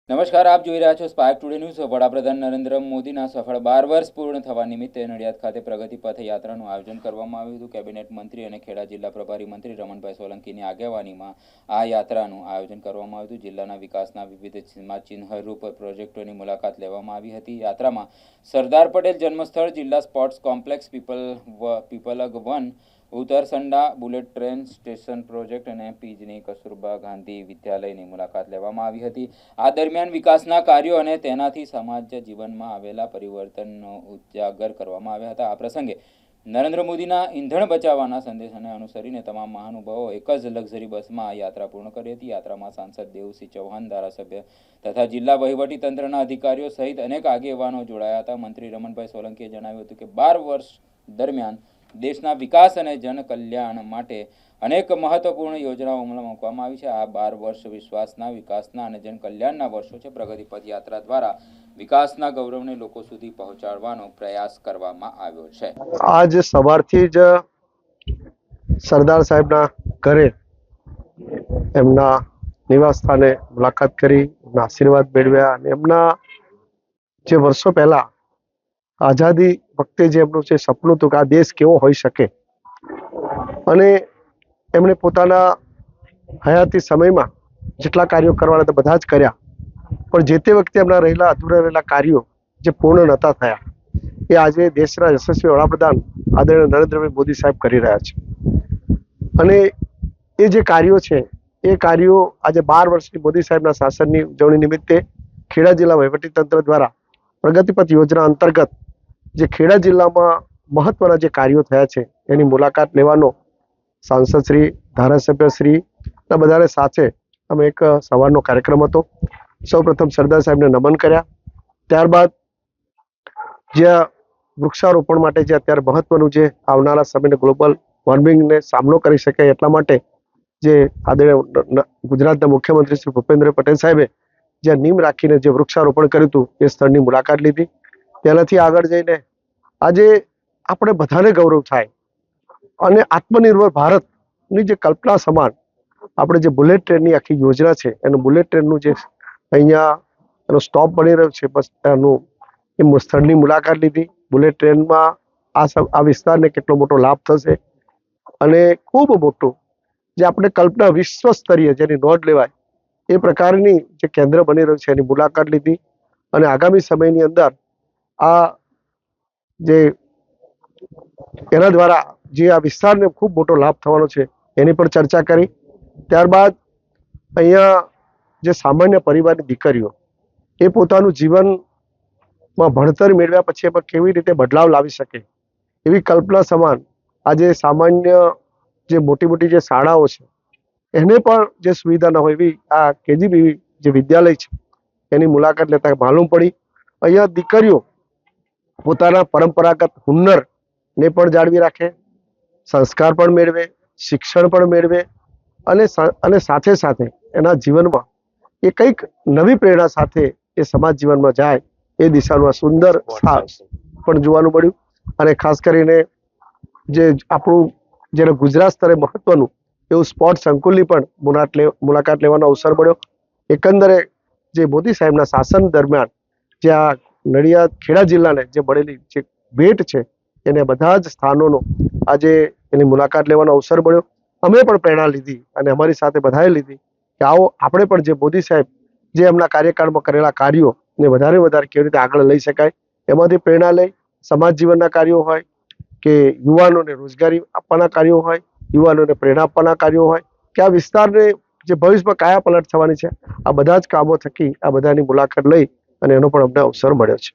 નમસ્કાર, આપ જોઈ રહ્યા છો સ્પાર્ક ટુડે ન્યૂઝ। વડાપ્રધાન નરેન્દ્ર મોદીના સફળ 12 વર્ષ પૂર્ણ થવા નિમિત્તે નડિયાદ ખાતે પ્રગતિ પથ યાત્રાનું આયોજન કરવામાં આવ્યું હતું। કેબિનેટ મંત્રી અને ખેડા જિલ્લા પ્રભારી મંત્રી રમણભાઈ સોલંકીની આગેવાનીમાં આ યાત્રાનું આયોજન કરવામાં આવ્યું હતું। જિલ્લાના વિકાસના વિવિધ ચિહ્નરૂપ પ્રોજેક્ટોની મુલાકાત લેવામાં આવી હતી। યાત્રામાં સરદાર પટેલ જન્મસ્થળ, જિલ્લા sports complex, Piplag 1, Uttarsanda bullet train station project અને પીજની કસ્તુરબા ગાંધી વિદ્યાલયની મુલાકાત લેવામાં આવી હતી। આ દરમિયાન વિકાસના કાર્યો અને તેનાથી સમાજ જીવનમાં આવેલા પરિવર્તનનો ઉજાગર કરવામાં આવ્યા હતા। આ પ્રસંગે નરેન્દ્ર મોદીના ઈંધણ બચાવવાના સંદેશાને અનુસરીને તમામ મહાનુભાવો એક જ લક્ઝરી બસમાં આ યાત્રા પૂર્ણ કરી હતી। યાત્રામાં સાંસદ દેવસિંહ ચૌહાણ, ધારાસભ્ય તથા જિલ્લા વહીવટી તંત્રના અધિકારીઓ સહિત અનેક આગેવાનો જોડાયા હતા। મંત્રી રમણભાઈ સોલંકીએ જણાવ્યું હતું કે 12 વર્ષ દરમિયાન દેશના વિકાસ અને જનકલ્યાણ માટે અનેક મહત્વપૂર્ણ યોજનાઓ અમલમાં મૂકવામાં આવી છે। આ 12 વર્ષ વિશ્વાસના, વિકાસના અને જનકલ્યાણના વર્ષો છે। પ્રગતિ પથ યાત્રા દ્વારા વિકાસના ગૌરવને લોકો સુધી પહોંચાડવાનો પ્રયાસ કરવામાં આવ્યો છે। આજ સવારથી જ સરદાર સાહેબના ઘરે એમના નિવાસ સ્થાને મુલાકાત કરી, એમના આશીર્વાદ મેળવ્યા અને એમના જે વર્ષો પહેલા આઝાદી વખતે જે એમનું જે સપનું હતું કે આ દેશ કેવો હોઈ શકે, અને એમણે પોતાના હયાતી સમયમાં જેટલા કાર્યો કરવાના હતા બધા જ કર્યા, પણ જે તે વખતે એમના અધૂરા રહેલા કાર્યો જે પૂર્ણ નહોતા થયા એ આજે દેશના યશસ્વી વડાપ્રધાન આદરણીય નરેન્દ્રભાઈ મોદી સાહેબ કરી રહ્યા છે। અને એ જે કાર્યો છે એ કાર્યો આજે 12 વર્ષની મોદી સાહેબના શાસનની ઉજવણી નિમિત્તે ખેડા જિલ્લા વહીવટીતંત્ર દ્વારા પ્રગતિપથ યોજના અંતર્ગત જે ખેડા જિલ્લામાં મહત્વના જે કાર્યો થયા છે એની મુલાકાત લેવાનો સાંસદ શ્રી, ધારાસભ્ય શ્રી ના બધાને સાથે અમે એક સવારનો કાર્યક્રમ હતો। સૌપ્રથમ સરદાર સાહેબને નમન કર્યા, ત્યારબાદ જ્યાં વૃક્ષારોપણ માટે જે અત્યારે મહત્વનું જે આવનારા સમયને ગ્લોબલ વોર્મિંગને સામનો કરી શકાય એટલા માટે જે આદરણીય ગુજરાતના મુખ્યમંત્રી શ્રી ભૂપેન્દ્ર પટેલ સાહેબે જ્યાં નીમ રાખીને જે વૃક્ષારોપણ કર્યું હતું એ સ્થળની મુલાકાત લીધી। તેનાથી આગળ જઈને આજે આપણે બધાને ગૌરવ થાય અને આત્મનિર્ભર ભારતની જે કલ્પના સમાન આપણે જે બુલેટ ટ્રેનની આખી યોજના છે એનું બુલેટ ટ્રેનનું જે અહીંયા એનો સ્ટોપ બની રહ્યો છે બસ એનું એ સ્થળની મુલાકાત લીધી। બુલેટ ટ્રેનમાં આ વિસ્તારને કેટલો મોટો લાભ થશે અને ખૂબ મોટું જે આપણે કલ્પના વિશ્વ સ્તરીય જેની નોંધ લેવાય એ પ્રકારની જે કેન્દ્ર બની રહ્યું છે એની મુલાકાત લીધી અને આગામી સમયની અંદર આ જે એના દ્વારા જે આ વિસ્તારને ખૂબ મોટો લાભ થવાનો છે એની પણ ચર્ચા કરી। ત્યારબાદ અહીંયા જે સામાન્ય પરિવારની દીકરીઓ એ પોતાનું જીવનમાં ભણતર મેળવ્યા પછી એમાં કેવી રીતે બદલાવ લાવી શકે એવી કલ્પના સમાન આજે સામાન્ય જે મોટી મોટી જે શાળાઓ છે એને પણ જે સુવિધા ન હોય એવી આ કેજીબી જે વિદ્યાલય છે એની મુલાકાત લેતા માલુમ પડી અહીંયા દીકરીઓ પોતાના પરંપરાગત હુનરને પણ જાળવી રાખે, સંસ્કાર પણ મેળવે, શિક્ષણ પણ મેળવે અને સાથે સાથે એના જીવનમાં એ કંઈક નવી પ્રેરણા સાથે એ સમાજ જીવનમાં જાય એ દિશાનું આ સુંદર પણ જોવાનું મળ્યું। અને ખાસ કરીને જે આપણું જેને ગુજરાત સ્તરે મહત્વનું એવું સ્પોર્ટ સંકુલની પણ મુલાકાત લેવાનો અવસર મળ્યો। એકંદરે જે મોદી સાહેબના શાસન દરમિયાન જે આ નડિયાદ ખેડા જિલ્લાને જે મળેલી જે ભેટ છે એને બધા જ સ્થાનોનો આજે એની મુલાકાત લેવાનો અવસર મળ્યો। અમે પણ પ્રેરણા લીધી અને અમારી સાથે બધાએ લીધી કે આવો આપણે પણ જે મોદી સાહેબ જે એમના કાર્યકાળમાં કરેલા કાર્યોને વધારે કેવી રીતે આગળ લઈ શકાય એમાંથી પ્રેરણા લઈ સમાજ જીવનના કાર્યો હોય કે યુવાનોને રોજગારી આપવાના કાર્યો હોય, યુવાનોને પ્રેરણા આપવાના કાર્યો હોય કે આ વિસ્તારને જે ભવિષ્યમાં કાયા પલટ થવાની છે આ બધા જ કામો થકી આ બધાની મુલાકાત લઈ અને એનો પણ અમને અવસર મળ્યો છે।